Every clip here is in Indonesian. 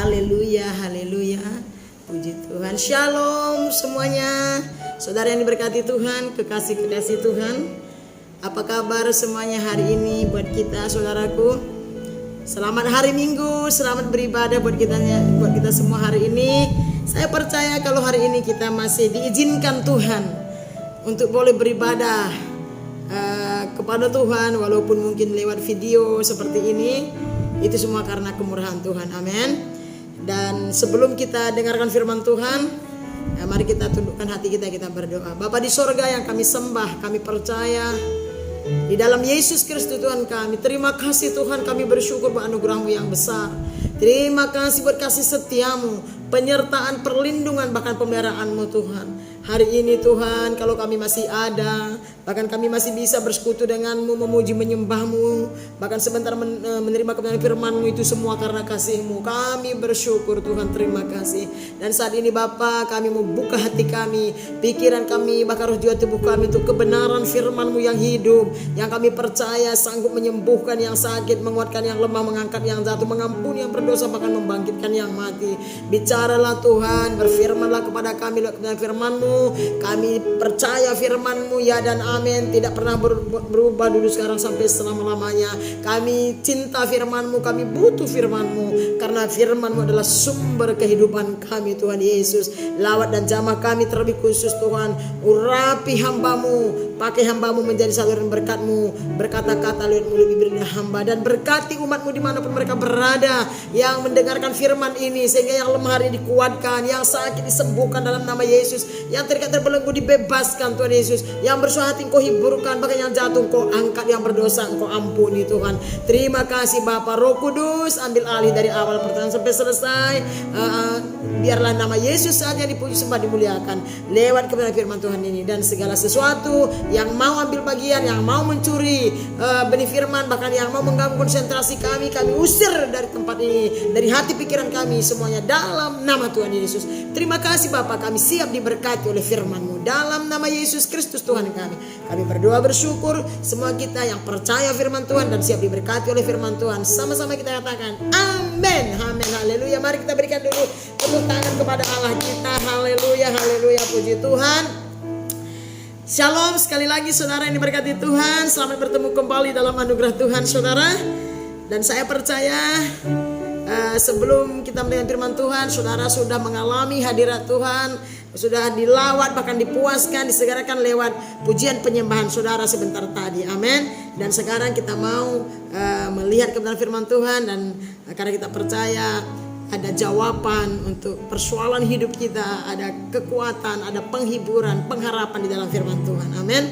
Haleluya, haleluya. Puji Tuhan. Shalom semuanya. Saudara yang diberkati Tuhan, kekasih-kekasih Tuhan. Apa kabar semuanya hari ini buat kita, saudaraku? Selamat hari Minggu, selamat beribadah buat kita semua hari ini. Saya percaya kalau hari ini kita masih diizinkan Tuhan untuk boleh beribadah kepada Tuhan, walaupun mungkin lewat video seperti ini. Itu semua karena kemurahan Tuhan, amin. Dan sebelum kita dengarkan firman Tuhan, mari kita tundukkan hati kita berdoa. Bapa di sorga yang kami sembah, kami percaya di dalam Yesus Kristus Tuhan kami. Terima kasih Tuhan, kami bersyukur buat anugerah-Mu yang besar. Terima kasih buat kasih setiamu, penyertaan, perlindungan, bahkan pemeliharaan-Mu Tuhan. Hari ini Tuhan, kalau kami masih ada, bahkan kami masih bisa bersekutu dengan-Mu, memuji, menyembah-Mu, bahkan sebentar menerima kebenaran firman-Mu, itu semua karena kasih-Mu. Kami bersyukur Tuhan, terima kasih. Dan saat ini Bapa, kami mau buka hati kami, pikiran kami, bahkan roh jiwa tubuh kami untuk kebenaran firman-Mu yang hidup, yang kami percaya sanggup menyembuhkan yang sakit, menguatkan yang lemah, mengangkat yang jatuh, mengampuni yang berdosa, bahkan membangkitkan yang mati. Bicaralah Tuhan, berfirmanlah kepada kami lewat kebenaran firman-Mu. Kami percaya firman-Mu ya dan amin, tidak pernah berubah dulu, sekarang sampai selama-lamanya. Kami cinta firman-Mu, kami butuh firman-Mu, karena firman-Mu adalah sumber kehidupan kami Tuhan Yesus. Lawat dan jamah kami terlebih khusus Tuhan, urapi hamba-Mu, pakai hamba-Mu menjadi saluran berkat-Mu, berkata-kata lewat mulut bibirnya hamba, dan berkati umat-Mu dimanapun mereka berada yang mendengarkan firman ini, sehingga yang lemah hari dikuatkan, yang sakit disembuhkan dalam nama Yesus, yang terikat terbelenggu dibebaskan Tuhan Yesus, yang bersuah hati Engkau hiburkan, bahkan yang jatuh Engkau angkat, yang berdosa Engkau ampuni Tuhan. Terima kasih Bapa. Roh Kudus ambil alih dari awal pertanyaan sampai selesai. Biarlah nama Yesus saja dipuji, sembah, dimuliakan lewat kebenaran firman Tuhan ini. Dan segala sesuatu yang mau ambil bagian, yang mau mencuri benih firman, bahkan yang mau mengganggu konsentrasi kami usir dari tempat ini, dari hati pikiran kami, semuanya dalam nama Tuhan Yesus. Terima kasih Bapa, kami siap diberkati oleh firman-Mu dalam nama Yesus Kristus Tuhan kami. Kami berdoa bersyukur, semua kita yang percaya firman Tuhan dan siap diberkati oleh firman Tuhan, sama-sama kita katakan amin, amin, haleluya. Mari kita berikan dulu tepuk tangan kepada Allah kita. Haleluya, haleluya, puji Tuhan. Shalom sekali lagi saudara yang diberkati Tuhan. Selamat bertemu kembali dalam anugerah Tuhan saudara. Dan saya percaya sebelum kita mendengar firman Tuhan, saudara sudah mengalami hadirat Tuhan, sudah dilawat, bahkan dipuaskan, disegerakan lewat pujian penyembahan saudara sebentar tadi, amin. Dan sekarang kita mau melihat kebenaran firman Tuhan, dan karena kita percaya ada jawaban untuk persoalan hidup kita, ada kekuatan, ada penghiburan, pengharapan di dalam firman Tuhan, amin.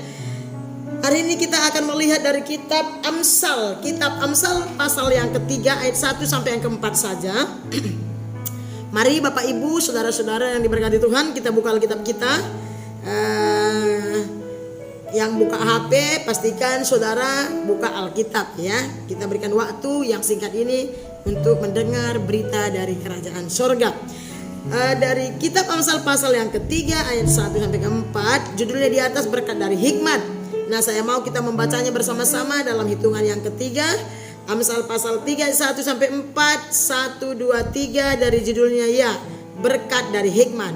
Hari ini kita akan melihat dari kitab Amsal pasal yang ketiga ayat 1 sampai yang keempat saja. Mari Bapak Ibu, saudara-saudara yang diberkati Tuhan, kita buka Alkitab kita. Yang buka HP, pastikan saudara buka Alkitab ya. Kita berikan waktu yang singkat ini untuk mendengar berita dari kerajaan sorga. Dari kitab Amsal pasal yang ketiga ayat 1 sampai 4, judulnya di atas berkat dari hikmat. Nah, saya mau kita membacanya bersama-sama dalam hitungan yang ketiga. Amsal pasal 3 ayat 1 sampai 4, 1, 2, 3 dari judulnya ya, berkat dari hikmat.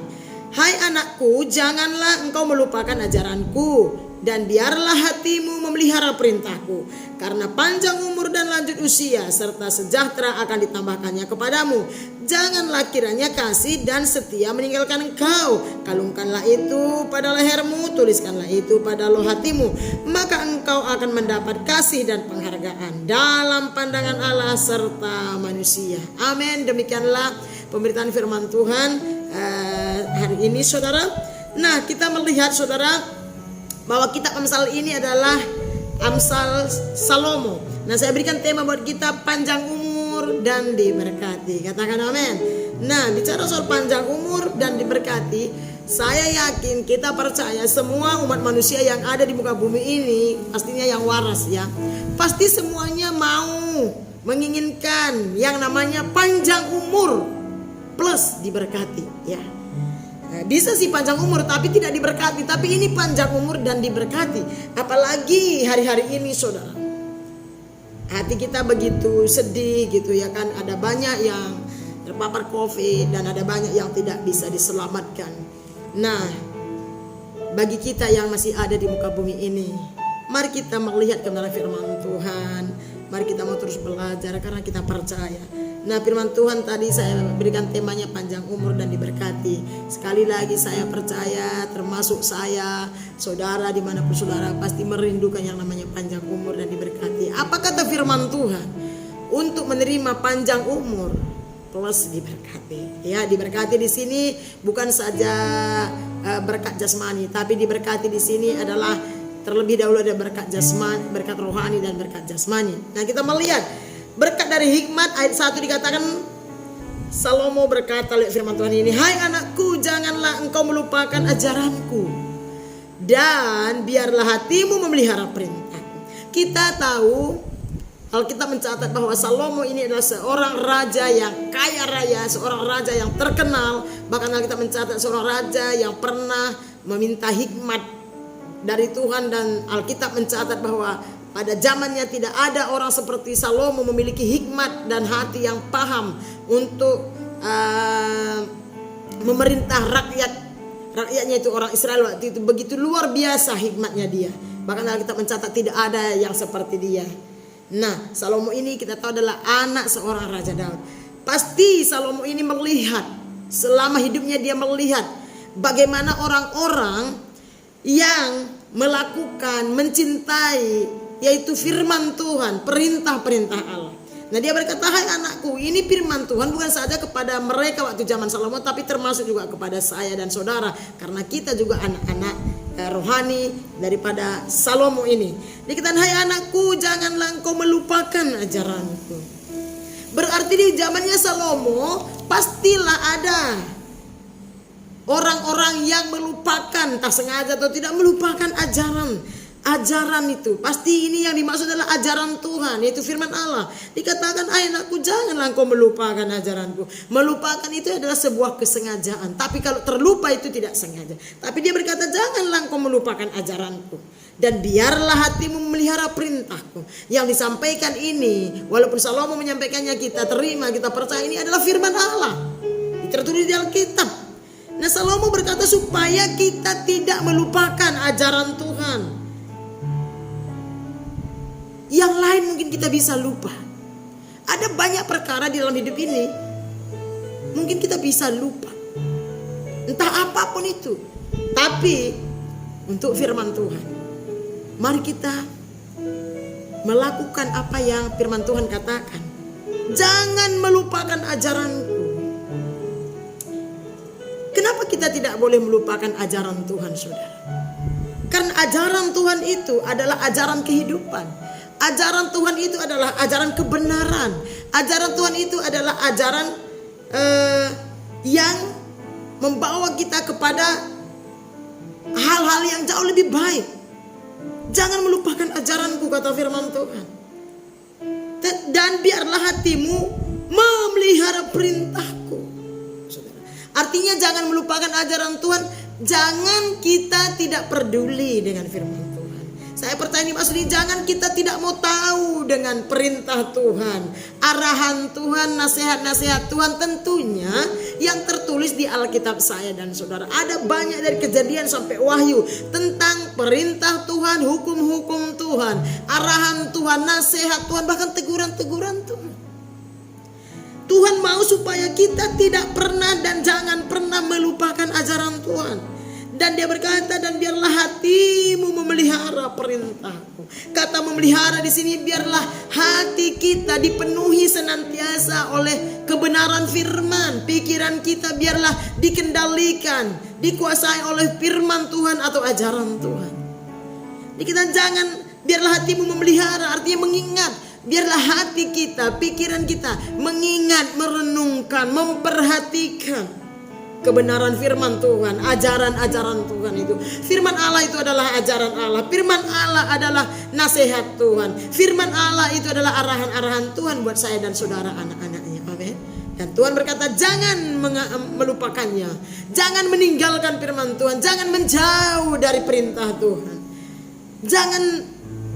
Hai anakku, janganlah engkau melupakan ajaranku, dan biarlah hatimu memelihara perintahku, karena panjang umur dan lanjut usia serta sejahtera akan ditambahkannya kepadamu. Janganlah kiranya kasih dan setia meninggalkan engkau. Kalungkanlah itu pada lehermu, tuliskanlah itu pada loh hatimu, maka engkau akan mendapat kasih dan penghargaan dalam pandangan Allah serta manusia. Amin. Demikianlah pemberitaan firman Tuhan hari ini saudara. Nah, kita melihat saudara bahwa kitab Amsal ini adalah Amsal Salomo. Nah, saya berikan tema buat kita, panjang umur dan diberkati. Katakan amin. Nah, bicara soal panjang umur dan diberkati, saya yakin, kita percaya semua umat manusia yang ada di muka bumi ini, pastinya yang waras ya, pasti semuanya mau menginginkan yang namanya panjang umur plus diberkati ya. Bisa sih panjang umur tapi tidak diberkati, tapi ini panjang umur dan diberkati. Apalagi hari-hari ini saudara, hati kita begitu sedih gitu ya kan. Ada banyak yang terpapar COVID, dan ada banyak yang tidak bisa diselamatkan. Nah, bagi kita yang masih ada di muka bumi ini, mari kita melihat kebenaran firman Tuhan. Mari kita mau terus belajar karena kita percaya. Nah, firman Tuhan tadi saya berikan temanya panjang umur dan diberkati. Sekali lagi saya percaya, termasuk saya, saudara dimanapun saudara pasti merindukan yang namanya panjang umur dan diberkati. Apa kata firman Tuhan? Untuk menerima panjang umur plus diberkati. Ya, diberkati di sini bukan saja berkat jasmani, tapi diberkati di sini adalah terlebih dahulu ada berkat jasmani, berkat rohani dan berkat jasmani. Nah, kita melihat berkat dari hikmat ayat 1 dikatakan, Salomo berkata lewat firman Tuhan ini, "Hai anakku, janganlah engkau melupakan ajaranku, dan biarlah hatimu memelihara perintahku." Kita tahu, Alkitab mencatat bahwa Salomo ini adalah seorang raja yang kaya raya, seorang raja yang terkenal. Bahkan Alkitab mencatat seorang raja yang pernah meminta hikmat dari Tuhan, dan Alkitab mencatat bahwa pada zamannya tidak ada orang seperti Salomo memiliki hikmat dan hati yang paham untuk memerintah rakyatnya itu orang Israel waktu itu. Begitu luar biasa hikmatnya dia. Bahkan Alkitab mencatat tidak ada yang seperti dia. Nah, Salomo ini kita tahu adalah anak seorang Raja Daud. Pasti Salomo ini melihat, selama hidupnya dia melihat bagaimana orang-orang yang melakukan, mencintai, yaitu firman Tuhan, perintah-perintah Allah. Nah, dia berkata, "Hai anakku, ini firman Tuhan bukan saja kepada mereka waktu zaman Salomo, tapi termasuk juga kepada saya dan saudara, karena kita juga anak-anak rohani daripada Salomo ini." Dikatakan, "Hai anakku, janganlah engkau melupakan ajaranku." Berarti di zamannya Salomo pastilah ada orang-orang yang melupakan, tak sengaja atau tidak melupakan ajaran itu. Pasti ini yang dimaksud adalah ajaran Tuhan, yaitu firman Allah. Dikatakan, "Hai anakku, janganlah engkau melupakan ajaranku." Melupakan itu adalah sebuah kesengajaan, tapi kalau terlupa itu tidak sengaja. Tapi dia berkata, "Janganlah engkau melupakan ajaranku, dan biarlah hatimu memelihara perintahku." Yang disampaikan ini, walaupun Salomo menyampaikannya, kita terima, kita percaya ini adalah firman Allah, tertulis di Alkitab. Nah, Salomo berkata supaya kita tidak melupakan ajaran Tuhan. Yang lain mungkin kita bisa lupa. Ada banyak perkara di dalam hidup ini mungkin kita bisa lupa, entah apapun itu. Tapi untuk firman Tuhan, mari kita melakukan apa yang firman Tuhan katakan. Jangan melupakan ajaranku. Kenapa kita tidak boleh melupakan ajaran Tuhan, saudara? Karena ajaran Tuhan itu adalah ajaran kehidupan. Ajaran Tuhan itu adalah ajaran kebenaran. Ajaran Tuhan itu adalah ajaran yang membawa kita kepada hal-hal yang jauh lebih baik. Jangan melupakan ajaranku, kata firman Tuhan. Dan biarlah hatimu memelihara perintahku. Artinya jangan melupakan ajaran Tuhan. Jangan kita tidak peduli dengan firman Tuhan. Saya percaya ini maksudnya jangan kita tidak mau tahu dengan perintah Tuhan, arahan Tuhan, nasihat-nasihat Tuhan, tentunya yang tertulis di Alkitab saya dan saudara. Ada banyak dari Kejadian sampai Wahyu tentang perintah Tuhan, hukum-hukum Tuhan, arahan Tuhan, nasihat Tuhan, bahkan teguran-teguran Tuhan. Tuhan mau supaya kita tidak pernah dan jangan pernah melupakan ajaran Tuhan. Dan dia berkata, dan biarlah hatimu memelihara perintahku. Kata memelihara di sini, biarlah hati kita dipenuhi senantiasa oleh kebenaran firman. Pikiran kita biarlah dikendalikan, dikuasai oleh firman Tuhan atau ajaran Tuhan. Kita jangan, biarlah hatimu memelihara, artinya mengingat. Biarlah hati kita, pikiran kita mengingat, merenungkan, memperhatikan kebenaran firman Tuhan, ajaran-ajaran Tuhan itu. Firman Allah itu adalah ajaran Allah. Firman Allah adalah nasihat Tuhan. Firman Allah itu adalah arahan-arahan Tuhan buat saya dan saudara anak-anaknya. Amin. Dan Tuhan berkata jangan melupakannya. Jangan meninggalkan firman Tuhan. Jangan menjauh dari perintah Tuhan. Jangan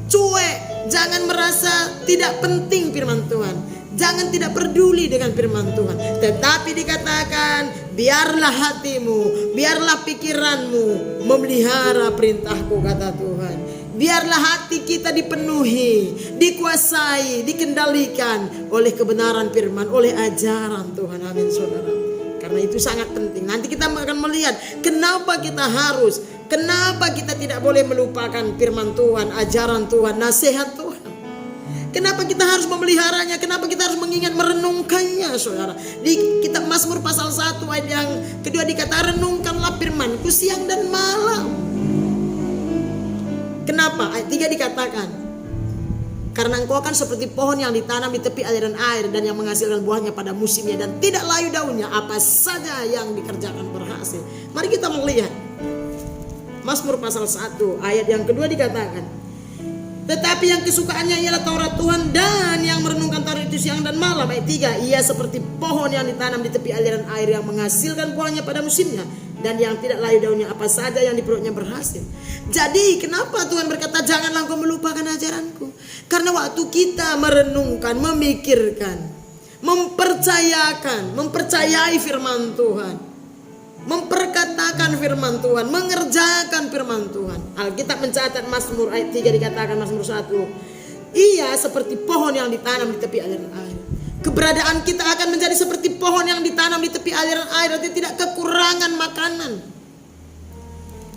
cuek. Jangan merasa tidak penting firman Tuhan. Jangan tidak peduli dengan firman Tuhan. Tetapi dikatakan, biarlah hatimu, biarlah pikiranmu memelihara perintahku, kata Tuhan. Biarlah hati kita dipenuhi, dikuasai, dikendalikan oleh kebenaran firman, oleh ajaran Tuhan. Amin, saudara. Karena itu sangat penting. Nanti kita akan melihat kenapa kita tidak boleh melupakan firman Tuhan, ajaran Tuhan, nasihat Tuhan. Kenapa kita harus memeliharanya? Kenapa kita harus mengingat, merenungkannya, saudara? Di kitab Mazmur pasal 1 ayat yang kedua dikatakan, renungkanlah firman-Ku siang dan malam. Kenapa? Ayat 3 dikatakan, karena engkau akan seperti pohon yang ditanam di tepi aliran air dan yang menghasilkan buahnya pada musimnya dan tidak layu daunnya, apa saja yang dikerjakan berhasil. Mari kita melihat Mazmur pasal 1 ayat yang kedua dikatakan, tetapi yang kesukaannya ialah Taurat Tuhan dan yang merenungkan Taurat itu siang dan malam. Ayat 3, ia seperti pohon yang ditanam di tepi aliran air yang menghasilkan buahnya pada musimnya dan yang tidak layu daunnya, apa saja yang di perutnya berhasil. Jadi kenapa Tuhan berkata janganlah engkau melupakan ajaranku? Karena waktu kita merenungkan, memikirkan, mempercayai firman Tuhan, memperkatakan firman Tuhan, mengerjakan firman Tuhan. Alkitab mencatat Mazmur ayat 3 dikatakan, Mazmur 1, ia seperti pohon yang ditanam di tepi aliran air. Keberadaan kita akan menjadi seperti pohon yang ditanam di tepi aliran air, artinya tidak kekurangan makanan.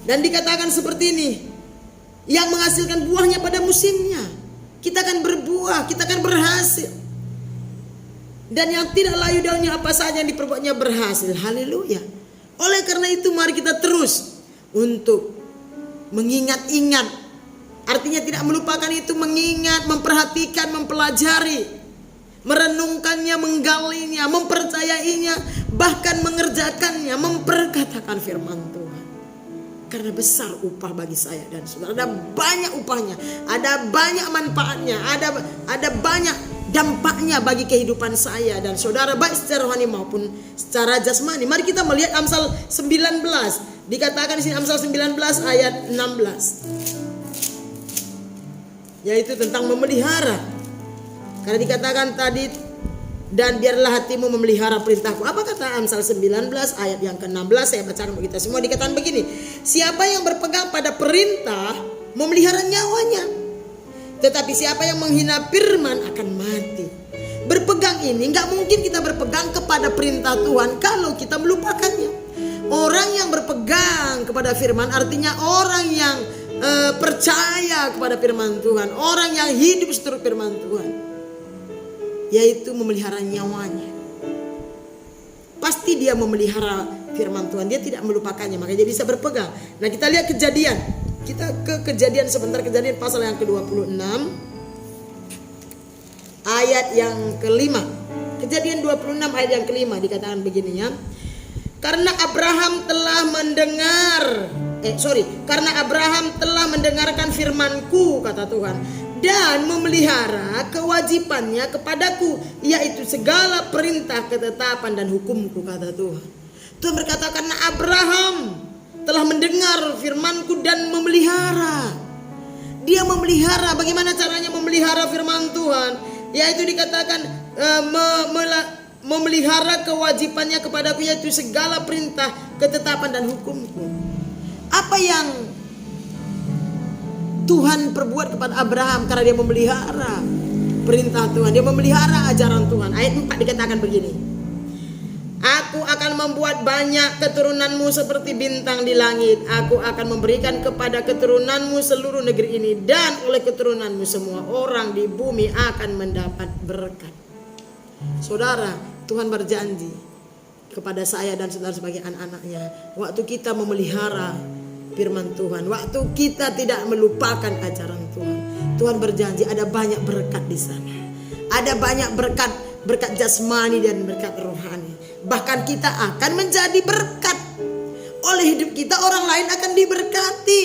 Dan dikatakan seperti ini, yang menghasilkan buahnya pada musimnya. Kita akan berbuah, kita akan berhasil. Dan yang tidak layu daunnya, apa saja yang diperbuatnya berhasil. Haleluya. Oleh karena itu mari kita terus untuk mengingat-ingat. Artinya tidak melupakan itu, mengingat, memperhatikan, mempelajari, merenungkannya, menggalinya, mempercayainya, bahkan mengerjakannya, memperkatakan firman Tuhan. Karena besar upah bagi saya dan saudara. Ada banyak upahnya, ada banyak manfaatnya, ada banyak dampaknya bagi kehidupan saya dan saudara, baik secara rohani maupun secara jasmani. Mari kita melihat Amsal 19. Dikatakan di sini Amsal 19 ayat 16. Yaitu tentang memelihara. Karena dikatakan tadi, dan biarlah hatimu memelihara perintahku. Apa kata Amsal 19 ayat yang ke-16? Saya bacakan bagi kita semua. Dikatakan begini, siapa yang berpegang pada perintah memelihara nyawanya, tetapi siapa yang menghina firman akan mati. Berpegang ini gak mungkin kita berpegang kepada perintah Tuhan kalau kita melupakannya. Orang yang berpegang kepada firman artinya orang yang percaya kepada firman Tuhan, orang yang hidup seturut firman Tuhan, yaitu memelihara nyawanya. Pasti dia memelihara firman Tuhan, dia tidak melupakannya, makanya dia bisa berpegang. Nah, kita lihat Kejadian. Kita ke Kejadian sebentar, Kejadian pasal yang ke-26 ayat yang ke-5. Kejadian 26 ayat yang ke-5 dikatakan begini ya. Karena Abraham telah mendengarkan firman-Ku, kata Tuhan, dan memelihara kewajibannya kepadaku, yaitu segala perintah, ketetapan dan hukumku, kata Tuhan. Tuhan berkata, karena Abraham telah mendengar firman-Ku dan memelihara. Dia memelihara. Bagaimana caranya memelihara firman Tuhan? Yaitu dikatakan memelihara kewajibannya kepadaku, yaitu segala perintah, ketetapan dan hukumku. Apa yang Tuhan perbuat kepada Abraham? Karena dia memelihara perintah Tuhan, dia memelihara ajaran Tuhan. Ayat 4 dikatakan begini, aku akan membuat banyak keturunanmu seperti bintang di langit. Aku akan memberikan kepada keturunanmu seluruh negeri ini, dan oleh keturunanmu semua orang di bumi akan mendapat berkat. Saudara, Tuhan berjanji kepada saya dan saudara sebagai anak-anaknya, waktu kita memelihara firman Tuhan, waktu kita tidak melupakan ajaran Tuhan, Tuhan berjanji ada banyak berkat di sana. Ada banyak berkat jasmani dan berkat rohani. Bahkan kita akan menjadi berkat. Oleh hidup kita orang lain akan diberkati.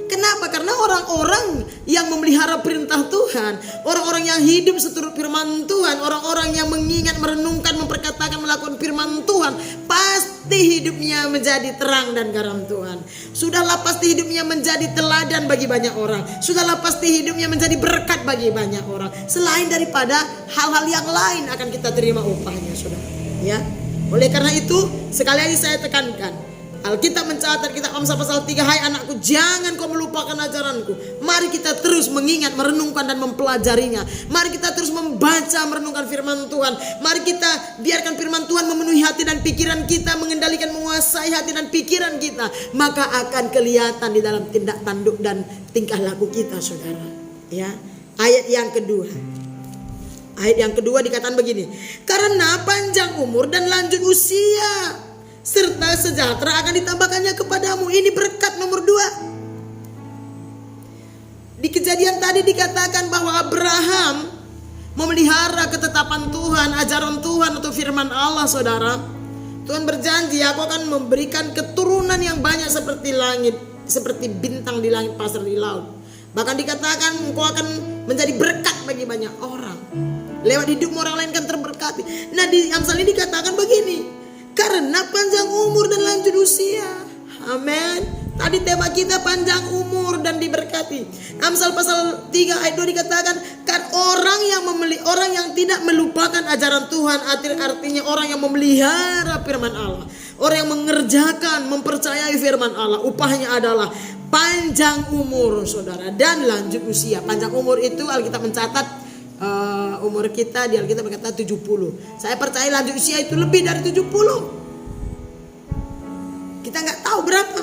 Kenapa? Karena orang-orang yang memelihara perintah Tuhan, orang-orang yang hidup seturut firman Tuhan, orang-orang yang mengingat, merenungkan, memperkatakan, melakukan firman Tuhan, pasti hidupnya menjadi terang dan garam Tuhan. Sudahlah pasti hidupnya menjadi teladan bagi banyak orang. Sudahlah pasti hidupnya menjadi berkat bagi banyak orang. Selain daripada hal-hal yang lain akan kita terima upahnya, saudara. Ya. Oleh karena itu, sekali lagi saya tekankan, Alkitab mencatat kita Amsal pasal 3, hai anakku, jangan kau melupakan ajaranku. Mari kita terus mengingat, merenungkan dan mempelajarinya. Mari kita terus membaca, merenungkan firman Tuhan. Mari kita biarkan firman Tuhan memenuhi hati dan pikiran kita, mengendalikan, menguasai hati dan pikiran kita. Maka akan kelihatan di dalam tindak tanduk dan tingkah laku kita, saudara. Ya, ayat yang kedua. Ayat yang kedua dikatakan begini, karena panjang umur dan lanjut usia serta sejahtera akan ditambahkannya kepadamu. Ini berkat nomor 2. Di Kejadian tadi dikatakan bahwa Abraham memelihara ketetapan Tuhan, ajaran Tuhan atau firman Allah, saudara. Tuhan berjanji, aku akan memberikan keturunan yang banyak seperti langit, seperti bintang di langit, pasir di laut. Bahkan dikatakan engkau akan menjadi berkat bagi banyak orang. Lewat hidupmu orang lain kan terberkati. Nah, di Amsal ini dikatakan begini, karena panjang umur dan lanjut usia. Amin. Tadi tema kita panjang umur dan diberkati. Amsal pasal 3 ayat 2 dikatakan, kan orang yang tidak melupakan ajaran Tuhan, artinya orang yang memelihara firman Allah, orang yang mengerjakan, mempercayai firman Allah, upahnya adalah panjang umur, saudara, dan lanjut usia. Panjang umur itu Alkitab mencatat umur kita di Alkitab berkata 70. Saya percaya lanjut usia itu lebih dari 70. Kita nggak tahu berapa.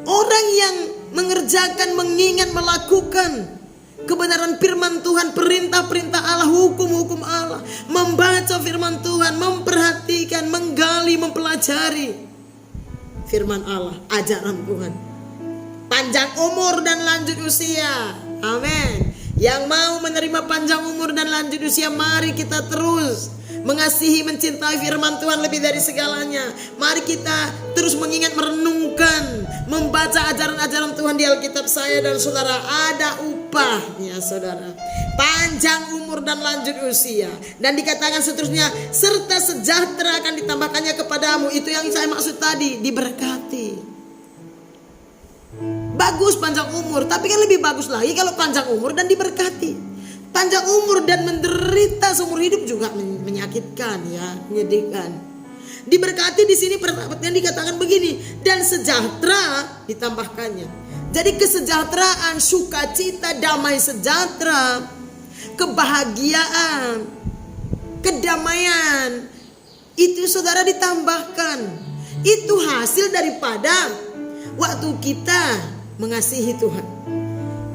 Orang yang mengerjakan, mengingat, melakukan kebenaran firman Tuhan, perintah-perintah Allah, hukum-hukum Allah, membaca firman Tuhan, memperhatikan, menggali, mempelajari firman Allah, ajaran Tuhan. Panjang umur dan lanjut usia. Amin. Yang mau menerima panjang umur dan lanjut usia, mari kita terus mengasihi, mencintai firman Tuhan lebih dari segalanya. Mari kita terus mengingat, merenungkan, membaca ajaran-ajaran Tuhan di Alkitab. Saya dan saudara, ada upahnya, saudara. Panjang umur dan lanjut usia. Dan dikatakan seterusnya, serta sejahtera akan ditambahkannya kepadamu. Itu yang saya maksud tadi, diberkati. Bagus panjang umur, tapi kan lebih bagus lagi kalau panjang umur dan diberkati. Panjang umur dan menderita seumur hidup juga menyakitkan, ya, menyedihkan. Diberkati di sini pertama dikatakan begini, dan sejahtera ditambahkannya. Jadi kesejahteraan, sukacita, damai sejahtera, kebahagiaan, kedamaian, itu saudara ditambahkan. Itu hasil daripada waktu kita mengasihi Tuhan,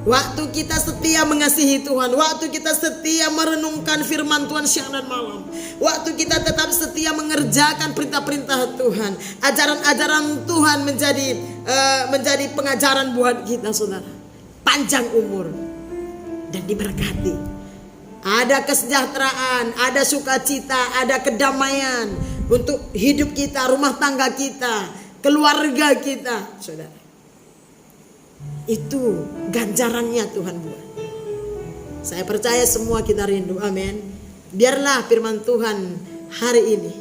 waktu kita setia mengasihi Tuhan, waktu kita setia merenungkan firman Tuhan siang dan malam, waktu kita tetap setia mengerjakan perintah-perintah Tuhan, ajaran-ajaran Tuhan menjadi pengajaran buat kita, saudara. Panjang umur dan diberkati. Ada kesejahteraan, ada sukacita, ada kedamaian untuk hidup kita, rumah tangga kita, keluarga kita, saudara. Itu ganjarannya Tuhan buat. Saya percaya semua kita rindu, amin. Biarlah firman Tuhan hari ini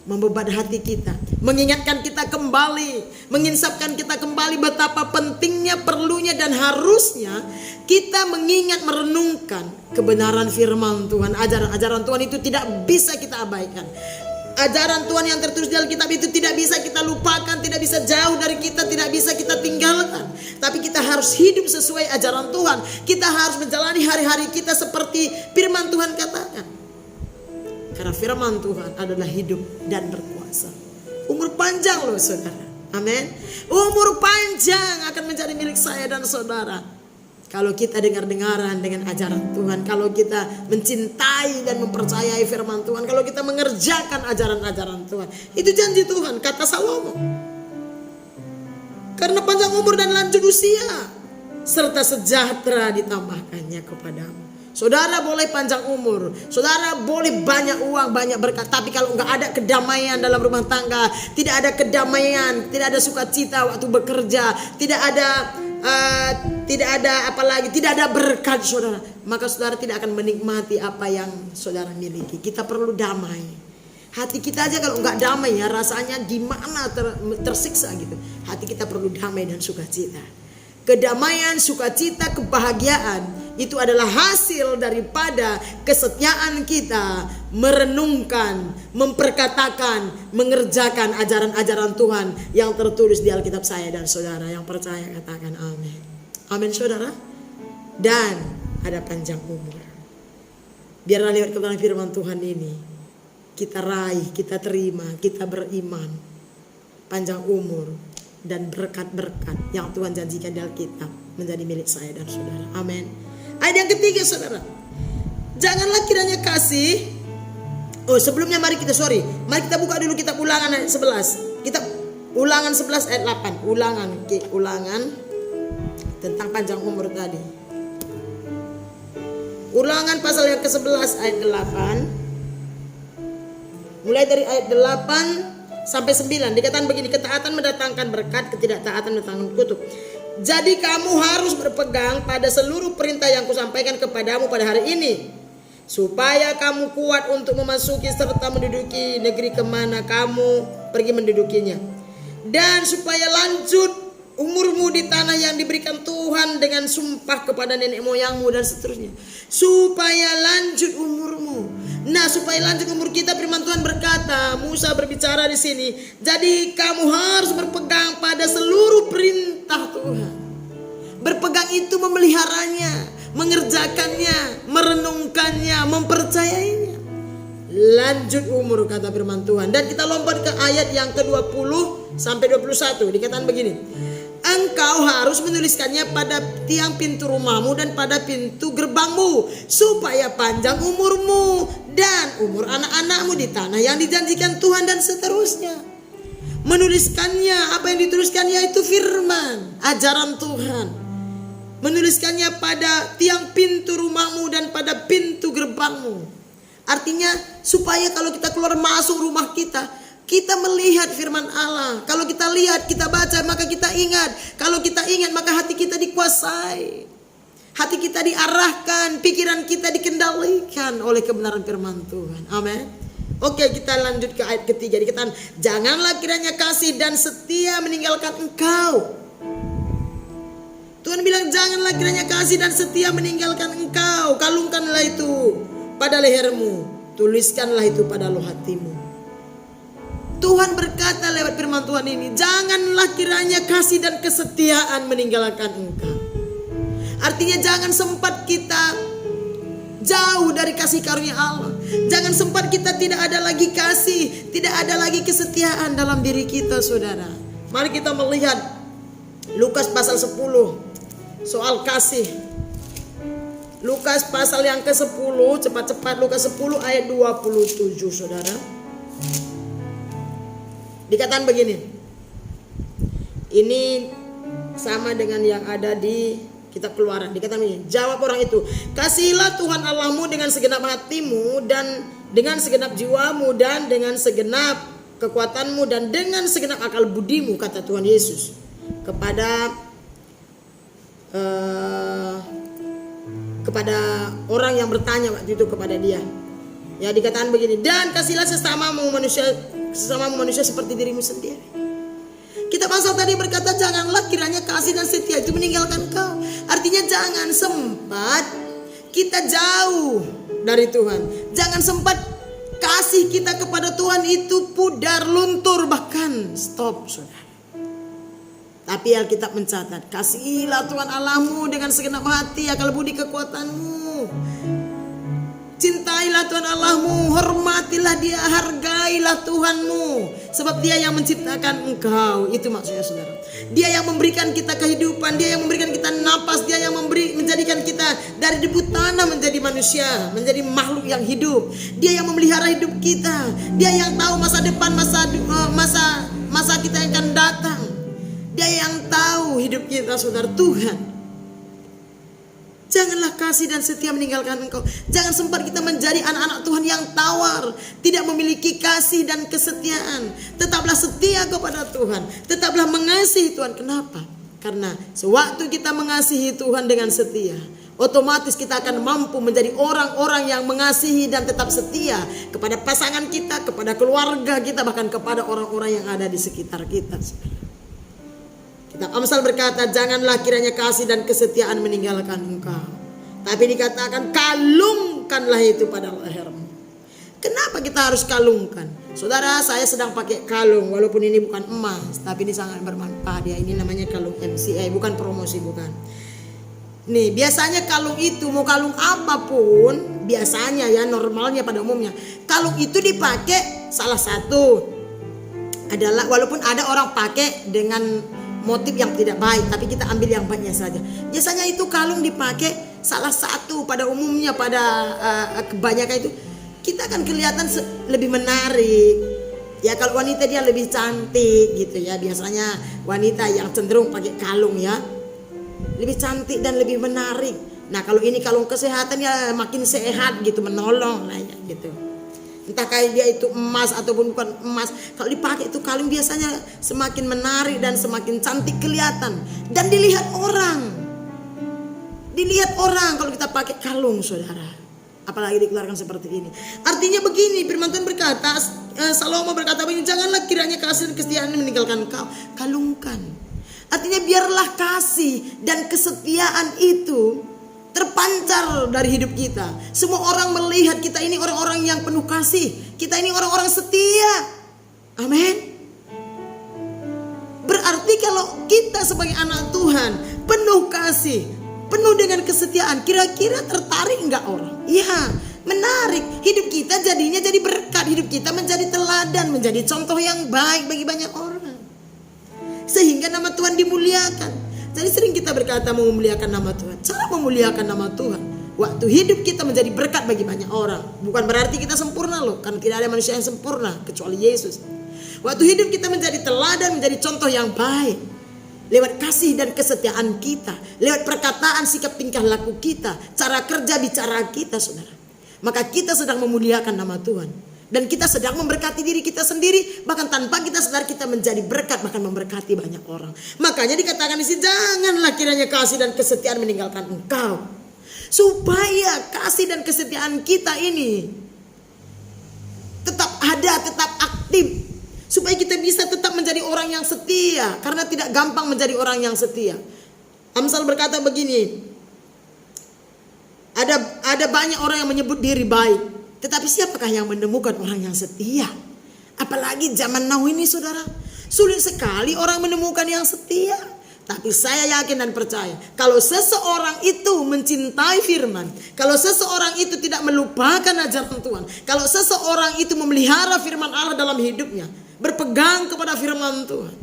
membebat hati kita, mengingatkan kita kembali, menginsapkan kita kembali betapa pentingnya, perlunya dan harusnya kita mengingat, merenungkan kebenaran firman Tuhan. Ajaran Tuhan itu tidak bisa kita abaikan. Ajaran Tuhan yang tertulis di Alkitab itu tidak bisa kita lupakan, tidak bisa jauh dari kita, tidak bisa kita tinggalkan. Tapi kita harus hidup sesuai ajaran Tuhan. Kita harus menjalani hari-hari kita seperti firman Tuhan katakan. Karena firman Tuhan adalah hidup dan berkuasa. Umur panjang loh, saudara. Amin. Umur panjang akan menjadi milik saya dan saudara. Kalau kita dengar-dengaran dengan ajaran Tuhan, kalau kita mencintai dan mempercayai firman Tuhan, kalau kita mengerjakan ajaran-ajaran Tuhan, itu janji Tuhan, kata Salomo. Karena panjang umur dan lanjut usia, serta sejahtera ditambahkannya kepadamu. Saudara boleh panjang umur, saudara boleh banyak uang, banyak berkat, tapi kalau enggak ada kedamaian dalam rumah tangga, tidak ada kedamaian, tidak ada sukacita waktu bekerja, tidak ada tidak ada apalagi, tidak ada berkat saudara, maka saudara tidak akan menikmati apa yang saudara miliki. Kita perlu damai. Hati kita aja kalau nggak damai ya rasanya gimana, tersiksa gitu. Hati kita perlu damai dan sukacita. Kedamaian, sukacita, kebahagiaan itu adalah hasil daripada kesetiaan kita merenungkan, memperkatakan, mengerjakan ajaran-ajaran Tuhan yang tertulis di Alkitab. Saya dan saudara yang percaya katakan amin. Amin saudara. Dan ada panjang umur. Biarlah lewat kebenaran firman Tuhan ini kita raih, kita terima, kita beriman panjang umur dan berkat-berkat yang Tuhan janjikan di Alkitab menjadi milik saya dan saudara. Amin. Ayat yang ketiga saudara, janganlah kiranya kasih. Sebelumnya mari kita buka dulu kitab Ulangan ayat 11. Kitab Ulangan 11 ayat 8. Ulangan tentang panjang umur tadi. Ulangan pasal yang ke-11 ayat 8. Mulai dari ayat 8 sampai 9 dikatakan begini, ketaatan mendatangkan berkat, ketidaktaatan mendatangkan kutuk. Jadi kamu harus berpegang pada seluruh perintah yang kusampaikan kepadamu pada hari ini, supaya kamu kuat untuk memasuki serta menduduki negeri kemana kamu pergi mendudukinya, dan supaya lanjut umurmu di tanah yang diberikan Tuhan dengan sumpah kepada nenek moyangmu dan seterusnya. Supaya lanjut umurmu. Nah, supaya lanjut umur kita, firman Tuhan berkata, Musa berbicara di sini. Jadi kamu harus berpegang pada seluruh perintah Tuhan. Berpegang itu memeliharanya, mengerjakannya, merenungkannya, mempercayainya. Lanjut umur kata firman Tuhan. Dan kita lompat ke ayat yang ke-20 sampai 21. Dikatakan begini. Engkau harus menuliskannya pada tiang pintu rumahmu dan pada pintu gerbangmu, supaya panjang umurmu dan umur anak-anakmu di tanah yang dijanjikan Tuhan, dan seterusnya. Menuliskannya, apa yang dituliskan yaitu firman, ajaran Tuhan. Menuliskannya pada tiang pintu rumahmu dan pada pintu gerbangmu. Artinya supaya kalau kita keluar masuk rumah kita melihat firman Allah. Kalau kita lihat, kita baca, maka kita ingat. Kalau kita ingat, maka hati kita dikuasai. Hati kita diarahkan, pikiran kita dikendalikan oleh kebenaran firman Tuhan. Amin. Oke, kita lanjut ke ayat ketiga. Dikatakan, janganlah kiranya kasih dan setia meninggalkan engkau. Tuhan bilang, janganlah kiranya kasih dan setia meninggalkan engkau. Kalungkanlah itu pada lehermu, tuliskanlah itu pada loh hatimu. Tuhan berkata lewat firman Tuhan ini, janganlah kiranya kasih dan kesetiaan meninggalkan engkau. Artinya jangan sempat kita jauh dari kasih karunia Allah. Jangan sempat kita tidak ada lagi kasih, tidak ada lagi kesetiaan dalam diri kita saudara. Mari kita melihat Lukas pasal 10 soal kasih. Lukas pasal yang ke-10, cepat-cepat Lukas 10 ayat 27 saudara. Dikatakan begini. Ini sama dengan yang ada di kitab Keluaran. Dikatakan begini, jawab orang itu, kasihilah Tuhan Allahmu dengan segenap hatimu dan dengan segenap jiwamu dan dengan segenap kekuatanmu dan dengan segenap akal budimu, kata Tuhan Yesus kepada orang yang bertanya waktu itu kepada dia. Ya, dikatakan begini, dan kasihilah sesamamu manusia seperti dirimu sendiri. Kita pasal tadi berkata, janganlah kiranya kasih dan setia itu meninggalkan kau. Artinya jangan sempat kita jauh dari Tuhan. Jangan sempat kasih kita kepada Tuhan itu pudar, luntur, bahkan stop saudara. Tapi Alkitab mencatat, kasihilah Tuhan Allahmu dengan segenap hati, akal budi, kekuatanmu. Cintailah Tuhan Allahmu, hormatilah Dia, hargailah Tuhanmu, sebab Dia yang menciptakan engkau. Itu maksudnya saudara. Dia yang memberikan kita kehidupan, Dia yang memberikan kita napas, Dia yang menjadikan kita dari debu tanah menjadi manusia, menjadi makhluk yang hidup. Dia yang memelihara hidup kita. Dia yang tahu masa depan, masa kita yang akan datang. Dia yang tahu hidup kita saudara. Tuhan, janganlah kasih dan setia meninggalkan engkau. Jangan sempat kita menjadi anak-anak Tuhan yang tawar, tidak memiliki kasih dan kesetiaan. Tetaplah setia kepada Tuhan, tetaplah mengasihi Tuhan. Kenapa? Karena sewaktu kita mengasihi Tuhan dengan setia, otomatis kita akan mampu menjadi orang-orang yang mengasihi dan tetap setia kepada pasangan kita, kepada keluarga kita, bahkan kepada orang-orang yang ada di sekitar kita. Kitab Amsal berkata, janganlah kiranya kasih dan kesetiaan meninggalkan engkau, tapi dikatakan kalungkanlah itu pada lehermu. Kenapa kita harus kalungkan? Saudara, saya sedang pakai kalung, walaupun ini bukan emas, tapi ini sangat bermanfaat ya. Ini namanya kalung MCA, bukan promosi, bukan. Nih, biasanya kalung itu, mau kalung apapun, biasanya ya, normalnya pada umumnya, kalung itu dipakai salah satu adalah, walaupun ada orang pakai dengan motif yang tidak baik, tapi kita ambil yang baiknya saja. Biasanya itu kalung dipakai salah satu, pada umumnya, pada kebanyakan itu kita akan kelihatan lebih menarik. Ya, kalau wanita dia lebih cantik gitu ya. Biasanya wanita yang cenderung pakai kalung ya, lebih cantik dan lebih menarik. Nah, kalau ini kalung kesehatan ya makin sehat gitu, menolong lah ya gitu. Entah kayak dia itu emas ataupun bukan emas, kalau dipakai itu kalung biasanya semakin menarik dan semakin cantik kelihatan dan dilihat orang. Dilihat orang kalau kita pakai kalung, saudara. Apalagi dikeluarkan seperti ini. Artinya begini, firman Tuhan berkata, Salomo berkata begini, janganlah kiranya kasih dan kesetiaan meninggalkan kau, kalungkan. Artinya biarlah kasih dan kesetiaan itu terpancar dari hidup kita. Semua orang melihat kita ini orang-orang yang penuh kasih, kita ini orang-orang setia. Amin. Berarti kalau kita sebagai anak Tuhan penuh kasih, penuh dengan kesetiaan, kira-kira tertarik enggak orang? Iya, menarik. Hidup kita jadinya jadi berkat, hidup kita menjadi teladan, menjadi contoh yang baik bagi banyak orang. Sehingga nama Tuhan dimuliakan. Jadi sering kita berkata memuliakan nama Tuhan. Cara memuliakan nama Tuhan, waktu hidup kita menjadi berkat bagi banyak orang. Bukan berarti kita sempurna loh, kan tidak ada manusia yang sempurna kecuali Yesus. Waktu hidup kita menjadi teladan, menjadi contoh yang baik. Lewat kasih dan kesetiaan kita, lewat perkataan, sikap, tingkah laku kita, cara kerja, bicara kita, saudara. Maka kita sedang memuliakan nama Tuhan. Dan kita sedang memberkati diri kita sendiri. Bahkan tanpa kita sadar kita menjadi berkat, bahkan memberkati banyak orang. Makanya dikatakan di sini, janganlah kiranya kasih dan kesetiaan meninggalkan engkau. Supaya kasih dan kesetiaan kita ini tetap ada, tetap aktif. Supaya kita bisa tetap menjadi orang yang setia. Karena tidak gampang menjadi orang yang setia. Amsal berkata begini, ada banyak orang yang menyebut diri baik, tetapi siapakah yang menemukan orang yang setia? Apalagi zaman now ini, saudara, sulit sekali orang menemukan yang setia. Tapi saya yakin dan percaya, kalau seseorang itu mencintai firman, kalau seseorang itu tidak melupakan ajaran Tuhan, kalau seseorang itu memelihara firman Allah dalam hidupnya, berpegang kepada firman Tuhan,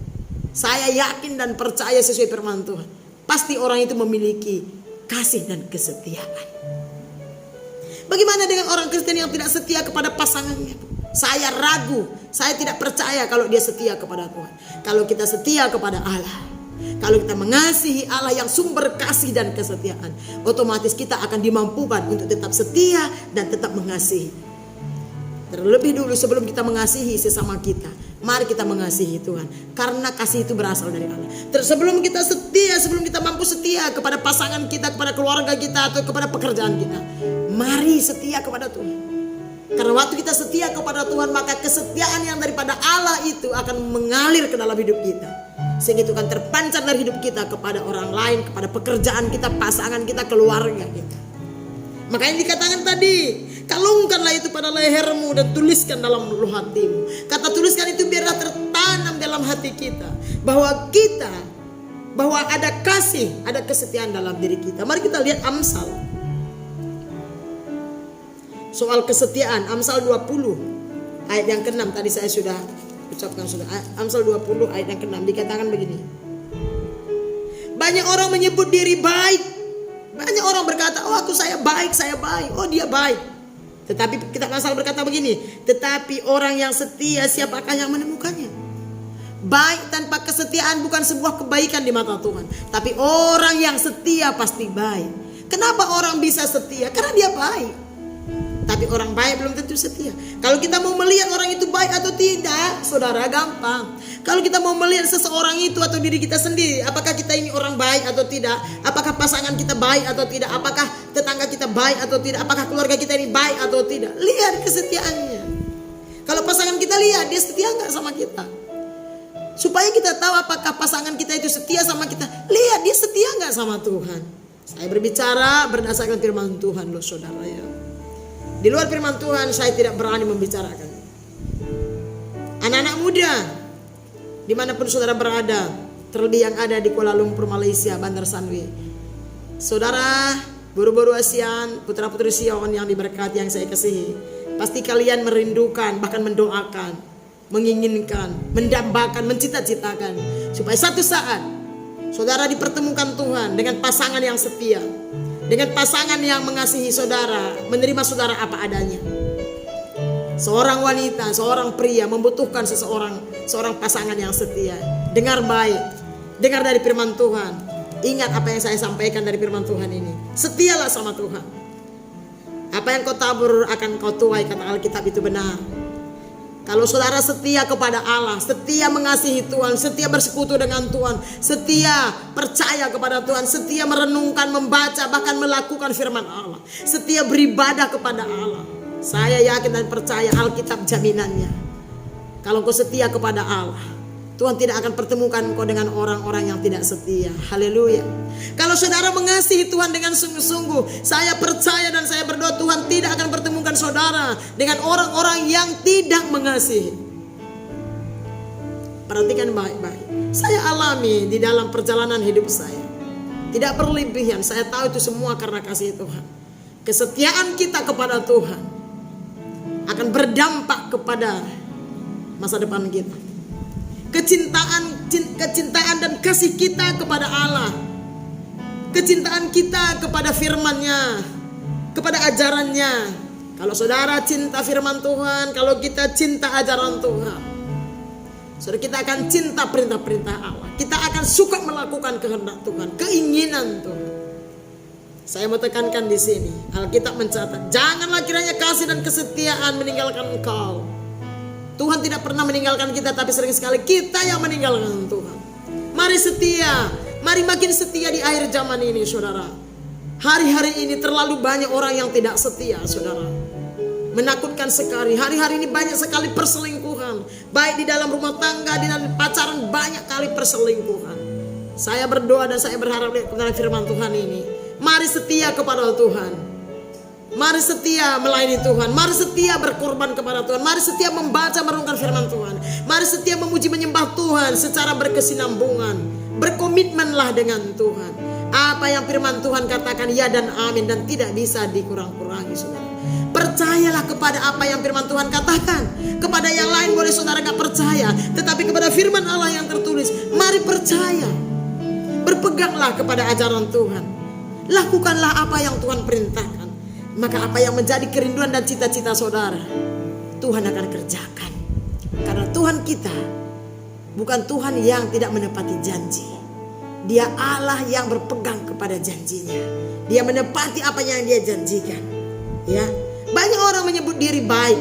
saya yakin dan percaya sesuai firman Tuhan, pasti orang itu memiliki kasih dan kesetiaan. Bagaimana dengan orang Kristen yang tidak setia kepada pasangannya? Saya ragu, saya tidak percaya kalau dia setia kepada Tuhan. Kalau kita setia kepada Allah, kalau kita mengasihi Allah yang sumber kasih dan kesetiaan, otomatis kita akan dimampukan untuk tetap setia dan tetap mengasihi. Terlebih dulu sebelum kita mengasihi sesama kita, mari kita mengasihi Tuhan. Karena kasih itu berasal dari Allah. Sebelum kita setia, sebelum kita mampu setia kepada pasangan kita, kepada keluarga kita, atau kepada pekerjaan kita, mari setia kepada Tuhan. Karena waktu kita setia kepada Tuhan, maka kesetiaan yang daripada Allah itu akan mengalir ke dalam hidup kita. Sehingga itu akan terpancar dari hidup kita kepada orang lain, kepada pekerjaan kita, pasangan kita, keluarga kita. Makanya dikatakan tadi, kalungkanlah itu pada lehermu dan tuliskan dalam luluh hatimu. Kata tuliskan itu biarlah tertanam dalam hati kita, bahwa ada kasih, ada kesetiaan dalam diri kita. Mari kita lihat Amsal. Soal kesetiaan, Amsal 20 ayat yang ke-6 tadi saya sudah ucapkan sudah. Amsal 20 ayat yang ke-6 dikatakan begini. Banyak orang menyebut diri baik. Banyak orang berkata, oh saya baik, oh dia baik. Tetapi kitab Amsal berkata begini, tetapi orang yang setia siapakah yang menemukannya? Baik tanpa kesetiaan bukan sebuah kebaikan di mata Tuhan. Tapi orang yang setia pasti baik. Kenapa orang bisa setia? Karena dia baik. Tapi orang baik belum tentu setia. Kalau kita mau melihat orang itu baik atau tidak, saudara, gampang. Kalau kita mau melihat seseorang itu atau diri kita sendiri, apakah kita ini orang baik atau tidak? Apakah pasangan kita baik atau tidak? Apakah tetangga kita baik atau tidak? Apakah keluarga kita ini baik atau tidak? Lihat kesetiaannya. Kalau pasangan kita lihat dia setia nggak sama kita. Supaya kita tahu apakah pasangan kita itu setia sama kita. Lihat dia setia nggak sama Tuhan. Saya berbicara berdasarkan firman Tuhan loh saudara ya. Di luar firman Tuhan saya tidak berani membicarakan. Anak-anak muda, dimanapun saudara berada, terlebih yang ada di Kuala Lumpur, Malaysia, Bandar Sanwi. Saudara, buru-buru ASEAN, putra-putri Sion yang diberkati yang saya kasihi. Pasti kalian merindukan, bahkan mendoakan, menginginkan, mendambakan, mencita-citakan. Supaya satu saat, saudara dipertemukan Tuhan dengan pasangan yang setia. Dengan pasangan yang mengasihi saudara, menerima saudara apa adanya. Seorang wanita, seorang pria membutuhkan seorang pasangan yang setia. Dengar baik, dengar dari firman Tuhan. Ingat apa yang saya sampaikan dari firman Tuhan ini. Setialah sama Tuhan. Apa yang kau tabur akan kau tuai, kata Alkitab itu benar. Kalau saudara setia kepada Allah, setia mengasihi Tuhan, setia bersekutu dengan Tuhan, setia percaya kepada Tuhan, setia merenungkan, membaca, bahkan melakukan firman Allah, setia beribadah kepada Allah. Saya yakin dan percaya Alkitab jaminannya. Kalau kau setia kepada Allah, Tuhan tidak akan pertemukan kau dengan orang-orang yang tidak setia. Haleluya. Kalau saudara mengasihi Tuhan dengan sungguh-sungguh, saya percaya dan saya berdoa Tuhan tidak akan pertemukan saudara dengan orang-orang yang tidak mengasihi. Perhatikan baik-baik. Saya alami di dalam perjalanan hidup saya. Tidak berlebihan, saya tahu itu semua karena kasih Tuhan. Kesetiaan kita kepada Tuhan akan berdampak kepada masa depan kita. Kecintaan dan kasih kita kepada Allah, kecintaan kita kepada firman-Nya, kepada ajarannya. Kalau saudara cinta firman Tuhan, kalau kita cinta ajaran Tuhan, saudara kita akan cinta perintah-perintah Allah. Kita akan suka melakukan kehendak Tuhan, keinginan Tuhan. Saya mau tekankan di sini, Alkitab mencatat, janganlah kiranya kasih dan kesetiaan meninggalkan engkau. Tuhan tidak pernah meninggalkan kita, tapi sering sekali kita yang meninggalkan Tuhan. Mari setia, mari makin setia di akhir zaman ini, saudara. Hari-hari ini terlalu banyak orang yang tidak setia, saudara. Menakutkan sekali. Hari-hari ini banyak sekali perselingkuhan, baik di dalam rumah tangga, di dalam pacaran, banyak kali perselingkuhan. Saya berdoa dan saya berharap dengan firman Tuhan ini, mari setia kepada Tuhan. Mari setia melayani Tuhan. Mari setia berkorban kepada Tuhan. Mari setia membaca merenungkan firman Tuhan. Mari setia memuji menyembah Tuhan secara berkesinambungan. Berkomitmenlah dengan Tuhan. Apa yang firman Tuhan katakan ya dan amin, dan tidak bisa dikurang-kurangi, saudara. Percayalah kepada apa yang firman Tuhan katakan. Kepada yang lain boleh saudara gak percaya, tetapi kepada firman Allah yang tertulis, mari percaya. Berpeganglah kepada ajaran Tuhan. Lakukanlah apa yang Tuhan perintahkan. Maka apa yang menjadi kerinduan dan cita-cita saudara, Tuhan akan kerjakan. Karena Tuhan kita bukan Tuhan yang tidak menepati janji. Dia Allah yang berpegang kepada janjinya. Dia menepati apa yang dia janjikan. Ya, banyak orang menyebut diri baik.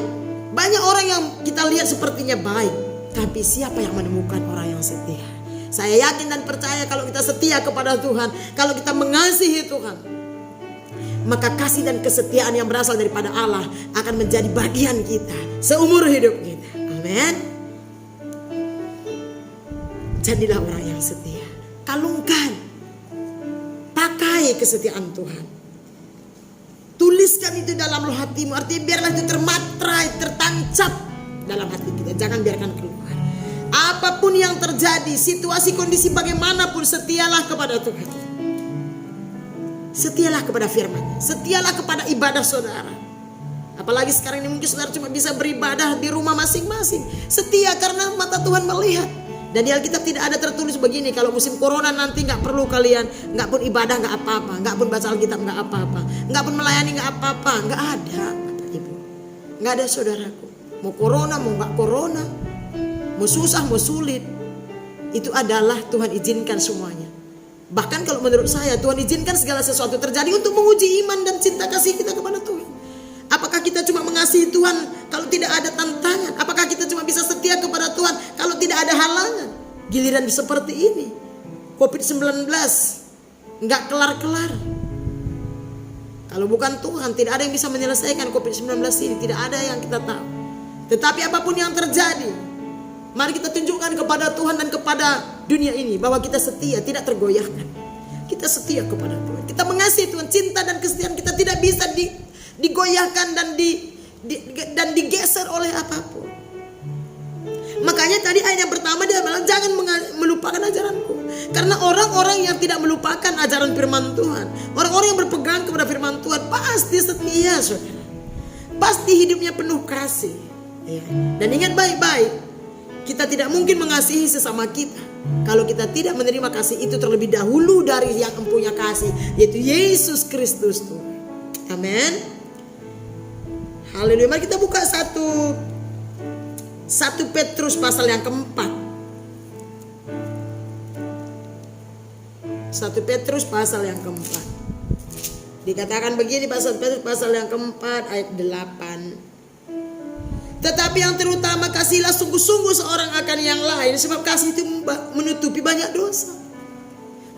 Banyak orang yang kita lihat sepertinya baik. Tapi siapa yang menemukan orang yang setia? Saya yakin dan percaya kalau kita setia kepada Tuhan, kalau kita mengasihi Tuhan, maka kasih dan kesetiaan yang berasal daripada Allah akan menjadi bagian kita seumur hidup kita. Amin. Jadilah orang yang setia. Kalungkan, pakai kesetiaan Tuhan. Tuliskan itu dalam hatimu. Artinya biarlah itu termatrai, tertancap dalam hati kita. Jangan biarkan keluar. Apapun yang terjadi, situasi kondisi bagaimanapun, setialah kepada Tuhan. Setialah kepada firman-Nya. Setialah kepada ibadah saudara. Apalagi sekarang ini mungkin saudara cuma bisa beribadah di rumah masing-masing. Setia karena mata Tuhan melihat. Dan di Alkitab tidak ada tertulis begini, kalau musim corona nanti gak perlu kalian, gak pun ibadah gak apa-apa, gak pun baca Alkitab gak apa-apa, gak pun melayani gak apa-apa. Gak ada, Bapak Ibu. Gak ada saudaraku. Mau corona mau gak corona, mau susah mau sulit, itu adalah Tuhan izinkan semuanya. Bahkan kalau menurut saya Tuhan izinkan segala sesuatu terjadi untuk menguji iman dan cinta kasih kita kepada Tuhan. Apakah kita cuma mengasihi Tuhan kalau tidak ada tantangan? Apakah kita cuma bisa setia kepada Tuhan kalau tidak ada halangan? Giliran seperti ini, COVID-19 nggak kelar-kelar. Kalau bukan Tuhan, tidak ada yang bisa menyelesaikan COVID-19 ini. Tidak ada yang kita tahu. Tetapi apapun yang terjadi, mari kita tunjukkan kepada Tuhan dan kepada dunia ini bahwa kita setia, tidak tergoyahkan. Kita setia kepada Tuhan. Kita mengasihi Tuhan. Cinta dan kesetiaan kita tidak bisa digoyahkan dan digeser oleh apapun. Makanya tadi ayat yang pertama dia bilang jangan melupakan ajaranku. Karena orang-orang yang tidak melupakan ajaran firman Tuhan, orang-orang yang berpegang kepada firman Tuhan pasti setia, saudara. Pasti hidupnya penuh kasih. Ya. Dan ingat baik-baik, kita tidak mungkin mengasihi sesama kita kalau kita tidak menerima kasih itu terlebih dahulu dari yang mempunyai kasih, yaitu Yesus Kristus Tuhan. Amin. Haleluya. Mari kita buka 1 Petrus pasal yang keempat. 1 Petrus pasal yang keempat. Dikatakan begini, 1 Petrus pasal yang keempat ayat 8. Tetapi yang terutama kasihlah sungguh-sungguh seorang akan yang lain, sebab kasih itu menutupi banyak dosa.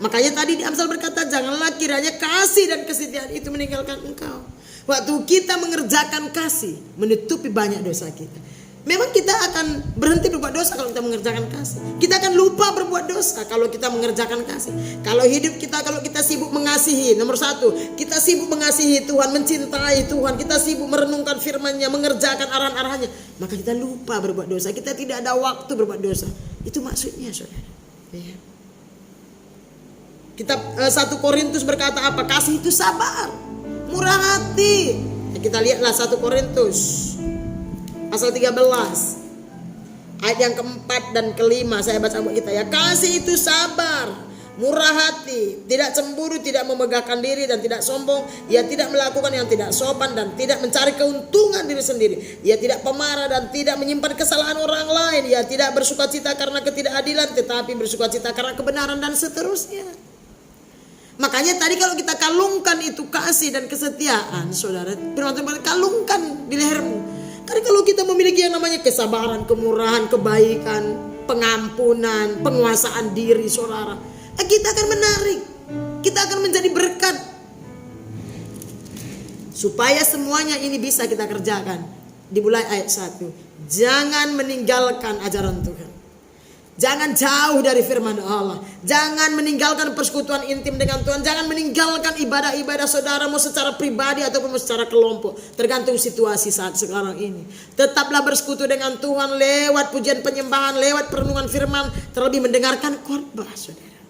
Makanya tadi di Amsal berkata, janganlah kiranya kasih dan kesetiaan itu meninggalkan engkau. Waktu kita mengerjakan kasih, menutupi banyak dosa kita. Memang kita akan berhenti berbuat dosa kalau kita mengerjakan kasih. Kita akan lupa berbuat dosa kalau kita mengerjakan kasih. Kalau hidup kita, kalau kita sibuk mengasihi, nomor 1, kita sibuk mengasihi Tuhan, mencintai Tuhan, kita sibuk merenungkan firman-Nya, mengerjakan arahan-arahannya, maka kita lupa berbuat dosa. Kita tidak ada waktu berbuat dosa. Itu maksudnya, saudara. Ya. Kitab 1 Korintus berkata apa? Kasih itu sabar, murah hati. Ya, kita lihatlah 1 Korintus pasal 13 ayat yang keempat dan kelima. Saya baca buat kita ya. Kasih itu sabar, murah hati, tidak cemburu, tidak memegahkan diri dan tidak sombong. Ia tidak melakukan yang tidak sopan dan tidak mencari keuntungan diri sendiri. Ia tidak pemarah dan tidak menyimpan kesalahan orang lain. Ia tidak bersukacita karena ketidakadilan, tetapi bersukacita karena kebenaran, dan seterusnya. Makanya tadi kalau kita kalungkan itu kasih dan kesetiaan, saudara, firman Tuhan kalungkan di lehermu. Karena kalau kita memiliki yang namanya kesabaran, kemurahan, kebaikan, pengampunan, penguasaan diri, saudara, kita akan menarik, kita akan menjadi berkat. Supaya semuanya ini bisa kita kerjakan, dimulai ayat 1. Jangan meninggalkan ajaran Tuhan. Jangan jauh dari firman Allah. Jangan meninggalkan persekutuan intim dengan Tuhan. Jangan meninggalkan ibadah-ibadah saudara, mau secara pribadi ataupun secara kelompok, tergantung situasi saat sekarang ini. Tetaplah bersekutu dengan Tuhan lewat pujian penyembahan, lewat perenungan firman, terlebih mendengarkan khotbah, saudara.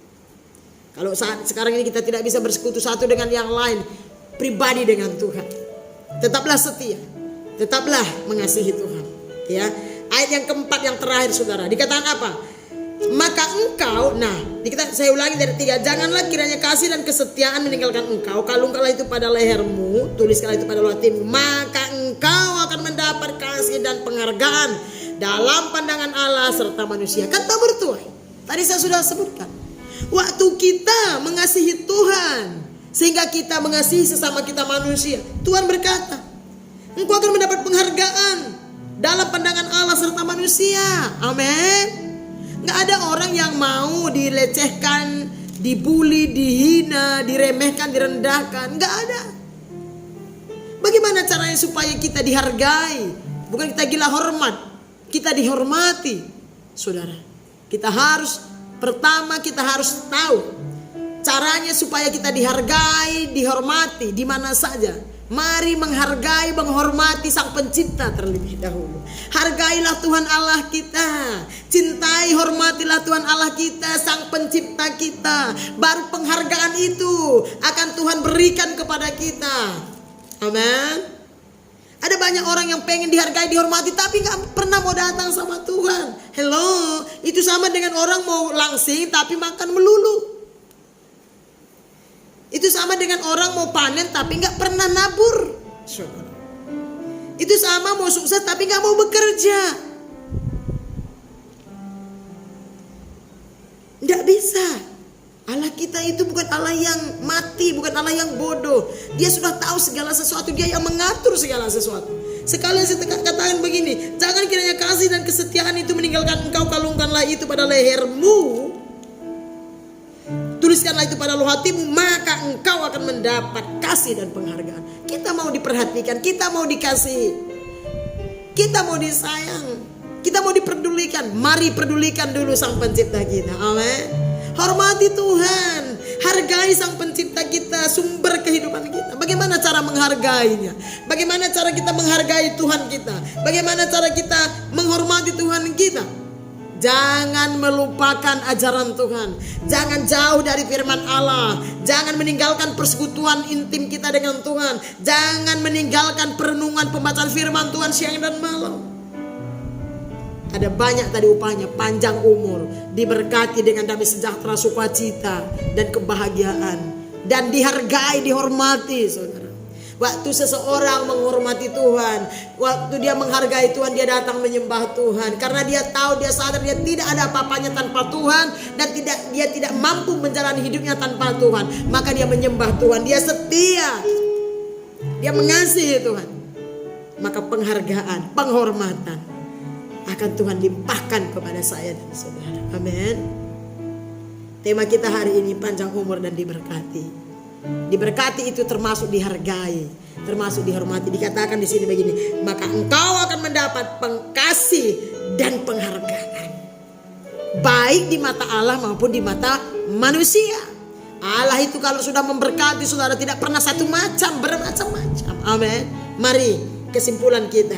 Kalau saat sekarang ini kita tidak bisa bersekutu satu dengan yang lain, pribadi dengan Tuhan, tetaplah setia, tetaplah mengasihi Tuhan. Ya, ayat yang keempat yang terakhir, saudara, dikatakan apa? Maka engkau, saya ulangi dari 3. Janganlah kiranya kasih dan kesetiaan meninggalkan engkau. Kalungkanlah itu pada lehermu, tuliskanlah itu pada hatimu. Maka engkau akan mendapat kasih dan penghargaan dalam pandangan Allah serta manusia. Kata bertuai, tadi saya sudah sebutkan. Waktu kita mengasihi Tuhan, sehingga kita mengasihi sesama kita manusia, Tuhan berkata, engkau akan mendapat penghargaan dalam pandangan Allah serta manusia. Amin. Gak ada orang yang mau dilecehkan, dibully, dihina, diremehkan, direndahkan. Gak ada. Bagaimana caranya supaya kita dihargai? Bukan kita gila hormat, kita dihormati. Saudara, kita harus tahu caranya supaya kita dihargai, dihormati di mana saja. Mari menghargai, menghormati Sang Pencipta terlebih dahulu. Hargailah Tuhan Allah kita. Cintai, hormatilah Tuhan Allah kita, Sang Pencipta kita. Baru penghargaan itu akan Tuhan berikan kepada kita. Amin. Ada banyak orang yang pengen dihargai, dihormati, tapi gak pernah mau datang sama Tuhan. Hello, itu sama dengan orang mau langsing tapi makan melulu. Itu sama dengan orang mau panen tapi gak pernah nabur. Itu sama mau sukses tapi gak mau bekerja. Gak bisa. Allah kita itu bukan Allah yang mati, bukan Allah yang bodoh. Dia sudah tahu segala sesuatu, Dia yang mengatur segala sesuatu. Sekalian saya katakan begini, jangan kiranya kasih dan kesetiaan itu meninggalkan engkau, kalungkanlah itu pada lehermu. Tuliskanlah itu pada loh hatimu, maka engkau akan mendapat kasih dan penghargaan. Kita mau diperhatikan, kita mau dikasih, kita mau disayang, kita mau diperdulikan. Mari pedulikan dulu Sang Pencipta kita. Amin. Hormati Tuhan, hargai Sang Pencipta kita, sumber kehidupan kita. Bagaimana cara menghargainya? Bagaimana cara kita menghargai Tuhan kita? Bagaimana cara kita menghormati Tuhan kita? Jangan melupakan ajaran Tuhan. Jangan jauh dari firman Allah. Jangan meninggalkan persekutuan intim kita dengan Tuhan. Jangan meninggalkan perenungan pembacaan firman Tuhan siang dan malam. Ada banyak tadi upahnya, panjang umur, diberkati dengan damai sejahtera, sukacita dan kebahagiaan, dan dihargai, dihormati, saudara. Waktu seseorang menghormati Tuhan, waktu dia menghargai Tuhan, dia datang menyembah Tuhan, karena dia tahu, dia sadar dia tidak ada apa-apanya tanpa Tuhan, dan dia tidak mampu menjalani hidupnya tanpa Tuhan. Maka dia menyembah Tuhan, dia setia, dia mengasihi Tuhan. Maka penghargaan, penghormatan akan Tuhan limpahkan kepada saya dan saudara. Amin. Tema kita hari ini panjang umur dan diberkati. Diberkati itu termasuk dihargai, termasuk dihormati. Dikatakan di sini begini, maka engkau akan mendapat pengkasih dan penghargaan, baik di mata Allah maupun di mata manusia. Allah itu kalau sudah memberkati saudara tidak pernah satu macam, bermacam-macam. Amin. Mari kesimpulan kita,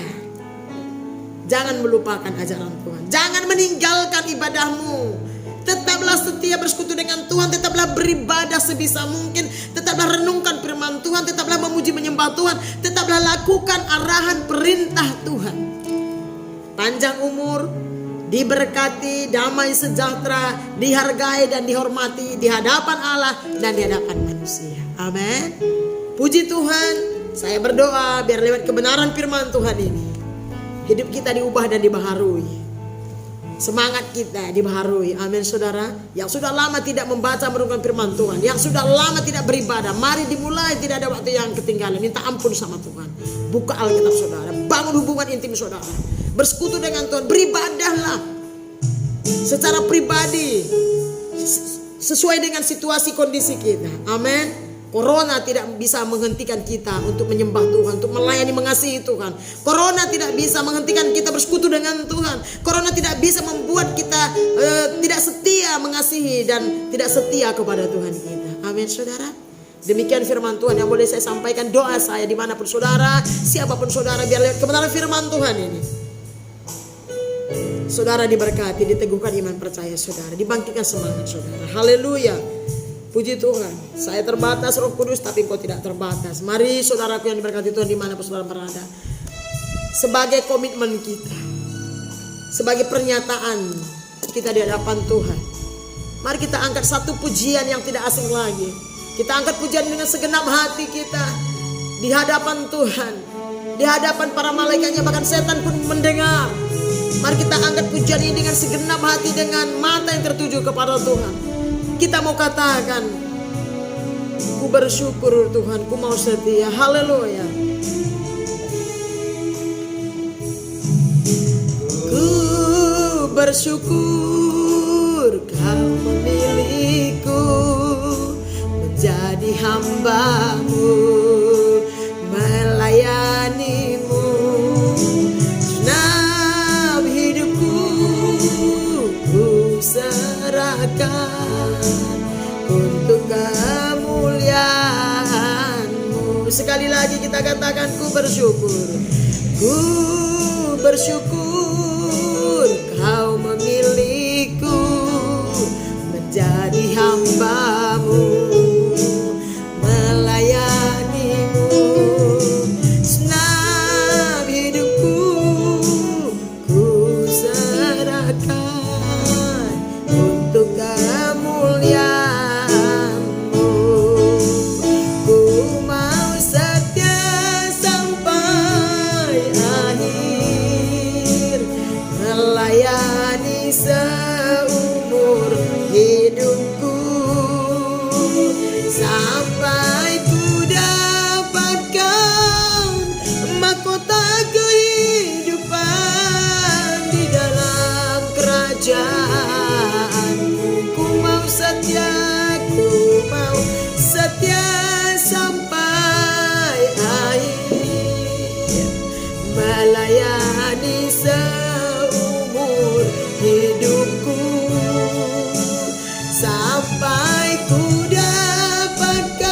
jangan melupakan ajaran Tuhan. Jangan meninggalkan ibadahmu. Tetaplah setia bersekutu dengan Tuhan. Tetaplah beribadah sebisa mungkin. Tetaplah renungkan firman Tuhan. Tetaplah memuji menyembah Tuhan. Tetaplah lakukan arahan perintah Tuhan. Panjang umur, diberkati, damai sejahtera, dihargai dan dihormati di hadapan Allah dan di hadapan manusia. Amin. Puji Tuhan. Saya berdoa biar lewat kebenaran firman Tuhan ini hidup kita diubah dan dibaharui. Semangat kita dibaharui. Amin saudara. Yang sudah lama tidak membaca merenungkan firman Tuhan, yang sudah lama tidak beribadah, mari dimulai. Tidak ada waktu yang ketinggalan. Minta ampun sama Tuhan. Buka Alkitab saudara. Bangun hubungan intim saudara. Bersekutu dengan Tuhan. Beribadahlah secara pribadi sesuai dengan situasi kondisi kita. Amin. Corona tidak bisa menghentikan kita untuk menyembah Tuhan, untuk melayani, mengasihi Tuhan. Corona tidak bisa menghentikan kita bersekutu dengan Tuhan. Corona tidak bisa membuat kita tidak setia mengasihi dan tidak setia kepada Tuhan kita. Amin saudara. Demikian firman Tuhan yang boleh saya sampaikan. Doa saya dimanapun saudara, siapapun saudara, biar lihat kebenaran firman Tuhan ini. Saudara diberkati, diteguhkan iman percaya saudara, dibangkitkan semangat saudara. Haleluya. Puji Tuhan. Saya terbatas Roh Kudus, tapi Engkau tidak terbatas. Mari saudaraku yang diberkati Tuhan dimanapun saudara berada, sebagai komitmen kita, sebagai pernyataan kita di hadapan Tuhan, mari kita angkat satu pujian yang tidak asing lagi. Kita angkat pujian dengan segenap hati kita di hadapan Tuhan, di hadapan para malaikatnya, bahkan setan pun mendengar. Mari kita angkat pujian ini dengan segenap hati, dengan mata yang tertuju kepada Tuhan. Kita mau katakan, ku bersyukur Tuhan, ku mau setia. Haleluya. Ku bersyukur Kau memilihku menjadi hamba-Mu, melayani-Mu. Genap hidupku ku serahkan untuk kemuliaan-Mu. Sekali lagi kita katakan, ku bersyukur. Ku bersyukur Kau memilihku menjadi hamba-Mu, melayani-Mu. Senang hidupku ku serahkan untuk kemuliaan-Mu. Ku mau setia sampai akhir, melayani seumur hidupku, sampai ku dapatkan mahkota kerajaanmu. Ku mau setia sampai akhir, melayani seumur hidupku, sampai ku dapatkan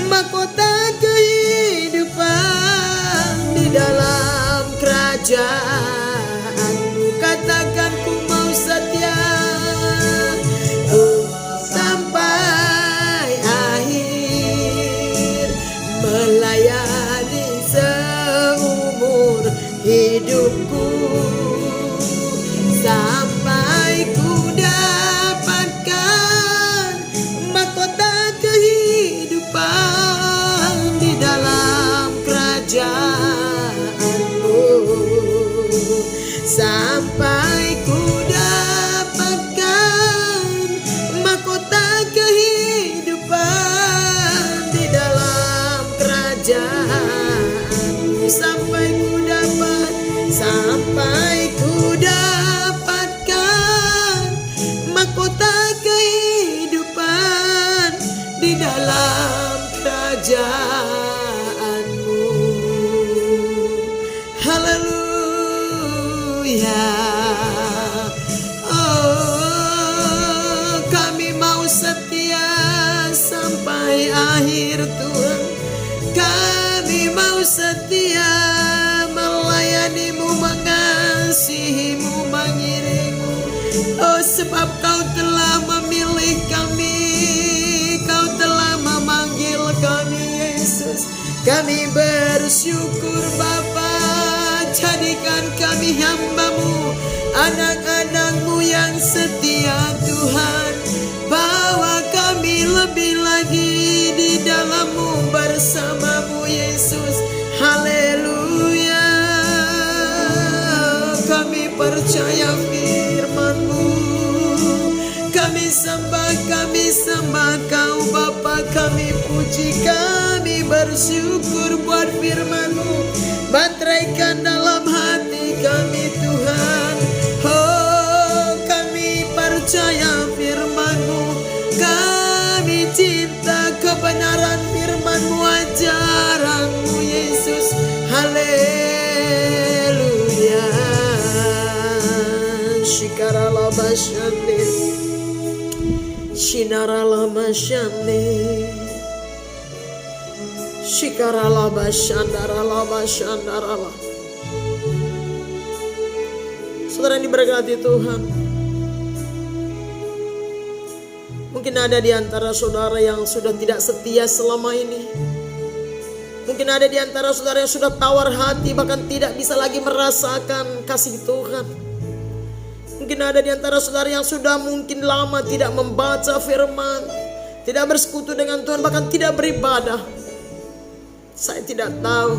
mahkota kehidupan di dalam kerajaanmu. Katakan ku mau setia sampai akhir, melayani seumur hidupku, sampai ku dapatkan mahkota kehidupan di dalam kerajaanmu, sampai ku dapatkan mahkota kehidupan di dalam kerajaanmu, sampai ku dapatkan mahkota kehidupan di dalam kerajaanmu. Haleluya. Oh, kami mau setia sampai akhir Tuhan. Kami mau setia melayanimu, mengasihimu, mengiringmu. Oh, sebab kau telah memilih kami, kau telah memanggil kami Yesus. Kami bersyukur Bapa, jadikan kami hamba-Mu, anak-anak-Mu yang setia Tuhan. Bawa kami lebih lagi di dalam-Mu, bersama-Mu Yesus. Haleluya. Kami percaya firman-Mu, kami sembah Kau Bapa, kami puji, kami bersyukur buat firman-Mu. Bateraikan dalam hati kami Tuhan. Oh, kami percaya firman-Mu, kami cinta kebenaran firman-Mu, ajaran-Mu Yesus. Haleluya. Shikarala bashande, shinarala mashande, shikarala bashandarala bashandarala. Saudara yang diberkati Tuhan, mungkin ada di antara saudara yang sudah tidak setia selama ini. Mungkin ada di antara saudara yang sudah tawar hati, bahkan tidak bisa lagi merasakan kasih Tuhan. Mungkin ada di antara saudara yang sudah mungkin lama tidak membaca firman, tidak bersekutu dengan Tuhan, bahkan tidak beribadah. Saya tidak tahu,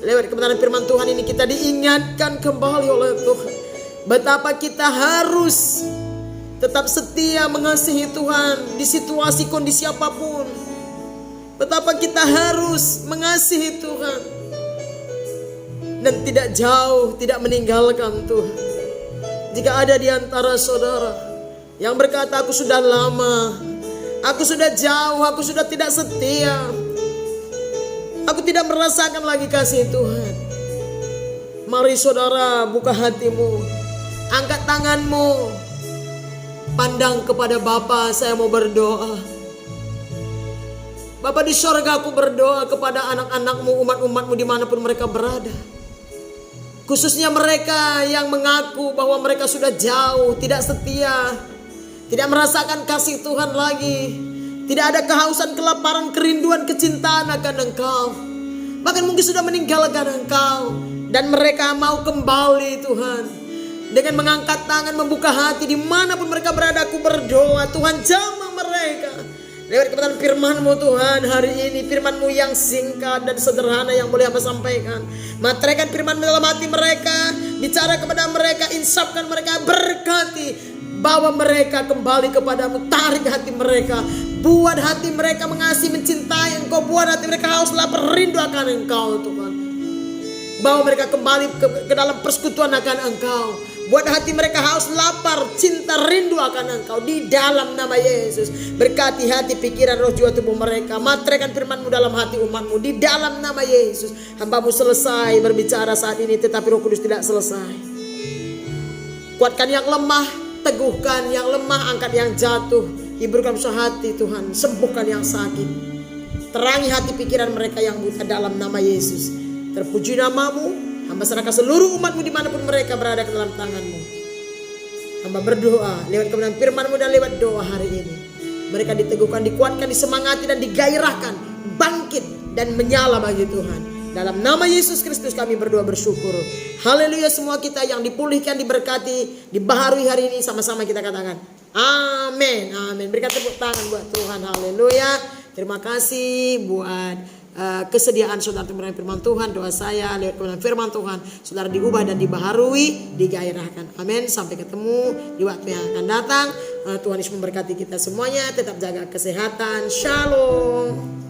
lewat kebenaran firman Tuhan ini kita diingatkan kembali oleh Tuhan betapa kita harus tetap setia mengasihi Tuhan di situasi kondisi apapun. Betapa kita harus mengasihi Tuhan dan tidak jauh, tidak meninggalkan Tuhan. Jika ada di antara saudara yang berkata, aku sudah lama, aku sudah jauh, aku sudah tidak setia, aku tidak merasakan lagi kasih Tuhan. Mari saudara buka hatimu, angkat tanganmu, pandang kepada Bapa. Saya mau berdoa. Bapa di sorga, aku berdoa kepada anak-anak-Mu, umat-umat-Mu dimanapun mereka berada. Khususnya mereka yang mengaku bahwa mereka sudah jauh, tidak setia, tidak merasakan kasih Tuhan lagi, tidak ada kehausan, kelaparan, kerinduan, kecintaan akan Engkau. Bahkan mungkin sudah meninggalkan Engkau, dan mereka mau kembali Tuhan. Dengan mengangkat tangan, membuka hati dimanapun mereka berada, aku berdoa Tuhan jamah mereka. Lewat kebenaran firman-Mu Tuhan hari ini, firman-Mu yang singkat dan sederhana yang boleh hamba sampaikan. Materaikan firman-Mu dalam hati mereka, bicara kepada mereka, insapkan mereka, berkati, bawa mereka kembali kepadamu, tarik hati mereka, buat hati mereka mengasihi, mencintai Engkau, buat hati mereka haus lapar rindu akan Engkau Tuhan. Bawa mereka kembali ke dalam persekutuan akan Engkau. Buat hati mereka haus, lapar, cinta, rindu akan Engkau di dalam nama Yesus. Berkati hati, pikiran, roh, jiwa, tubuh mereka. Materaikan firman-Mu dalam hati umat-Mu di dalam nama Yesus. Hamba-Mu selesai berbicara saat ini, tetapi Roh Kudus tidak selesai. Kuatkan yang lemah, teguhkan yang lemah, angkat yang jatuh. Hiburkan usaha hati Tuhan, sembuhkan yang sakit. Terangi hati pikiran mereka yang buta dalam nama Yesus. Terpuji nama-Mu. Hamba serahkan seluruh umat-Mu dimanapun mereka berada ke dalam tangan-Mu. Hamba berdoa lewat kebenaran firman-Mu dan lewat doa hari ini. Mereka diteguhkan, dikuatkan, disemangati dan digairahkan, bangkit dan menyala bagi Tuhan. Dalam nama Yesus Kristus kami berdoa bersyukur. Haleluya, semua kita yang dipulihkan, diberkati, dibaharui hari ini, sama-sama kita katakan amin, amin. Berikan tepuk tangan buat Tuhan. Haleluya. Terima kasih buat kesediaan saudara mendengar firman Tuhan. Doa saya lewat kebenaran firman Tuhan, saudara diubah dan dibaharui, digairahkan. Amin. Sampai ketemu di waktu yang akan datang. Tuhan Yesus memberkati kita semuanya. Tetap jaga kesehatan. Shalom.